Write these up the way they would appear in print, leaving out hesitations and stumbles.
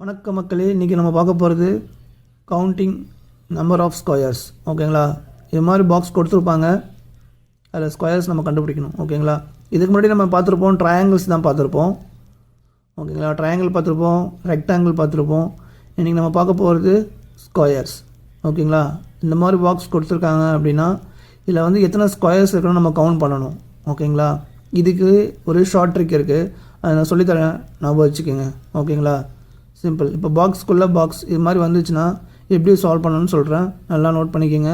வணக்க மக்களே, இன்றைக்கி நம்ம பார்க்க போகிறது கவுண்டிங் நம்பர் ஆஃப் ஸ்கொயர்ஸ். ஓகேங்களா? இது மாதிரி பாக்ஸ் கொடுத்துருப்பாங்க, அதில் ஸ்கொயர்ஸ் நம்ம கண்டுபிடிக்கணும். ஓகேங்களா? இதுக்கு முன்னாடி நம்ம பார்த்துருப்போம் ட்ரையாங்கிள்ஸ் தான் பார்த்துருப்போம். ஓகேங்களா? ட்ரையாங்கிள் பார்த்துருப்போம், ரெக்டாங்கிள் பார்த்துருப்போம். இன்றைக்கி நம்ம பார்க்க போகிறது ஸ்கொயர்ஸ். ஓகேங்களா? இந்த மாதிரி பாக்ஸ் கொடுத்துருக்காங்க அப்படின்னா இதில் வந்து எத்தனை ஸ்கொயர்ஸ் இருக்குன்னு நம்ம கவுண்ட் பண்ணணும். ஓகேங்களா? இதுக்கு ஒரு ஷார்ட் ட்ரிக் இருக்குது, அதை நான் சொல்லித்தரேன், ஞாபகம் வச்சுக்கோங்க. ஓகேங்களா? சிம்பிள். இப்போ பாக்ஸ்க்குள்ளே பாக்ஸ் இது மாதிரி வந்துச்சுன்னா எப்படி சால்வ் பண்ணணும்னு சொல்கிறேன், நல்லா நோட் பண்ணிக்கோங்க.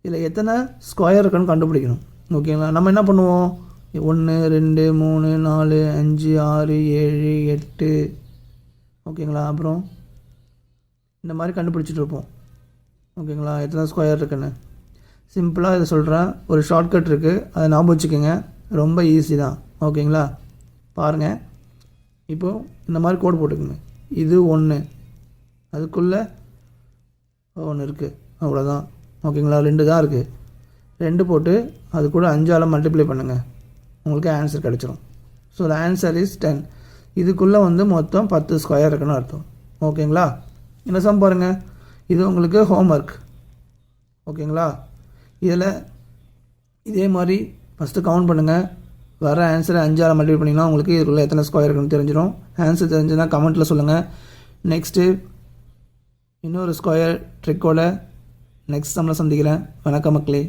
இதில் எத்தனை ஸ்கொயர் இருக்குன்னு கண்டுபிடிக்கணும். ஓகேங்களா? நம்ம என்ன பண்ணுவோம், 1 2 3 4 5 6 7 8, ஓகேங்களா? அப்புறம் இந்த மாதிரி கண்டுபிடிச்சிட்டு இருப்போம். ஓகேங்களா? எத்தனை ஸ்கொயர் இருக்குன்னு சிம்பிளாக இதை சொல்கிறேன். ஒரு ஷார்ட்கட் இருக்குது, அதை ஞாபகம் வச்சுக்கோங்க. ரொம்ப ஈஸி தான். ஓகேங்களா? பாருங்கள், இப்போது இந்த மாதிரி கோடு போட்டுக்கோங்க. இது 1, அதுக்குள்ளே 1 இருக்குது, அவ்வளோதான். ஓகேங்களா? 2 தான் இருக்குது. 2 போட்டு அது கூட 5ஆல் மல்டிப்ளை பண்ணுங்கள், உங்களுக்கு ஆன்சர் கிடச்சிரும். So the answer is 10. இதுக்குள்ளே வந்து மொத்தம் 10 ஸ்கொயர் இருக்குன்னு அர்த்தம். ஓகேங்களா? என்ன சம் பாருங்கள், இது உங்களுக்கு ஹோம்ஒர்க். ஓகேங்களா? இதில் இதே மாதிரி ஃபஸ்ட்டு கவுண்ட் பண்ணுங்கள். வர ஆன்சரை 5ஆல் மல்டிப்ளை பண்ணிங்கன்னா உங்களுக்கு இதுக்குள்ளே எத்தனை ஸ்கொயர் இருக்குன்னு தெரிஞ்சிடும். ஆன்சர் தெரிஞ்சுன்னா கமெண்ட்டில் சொல்லுங்கள். நெக்ஸ்ட்டு இன்னொரு ஸ்கொயர் ட்ரிக்கோட நெக்ஸ்ட் சம்மில் சந்திக்கிறேன். வணக்கம் மக்களே.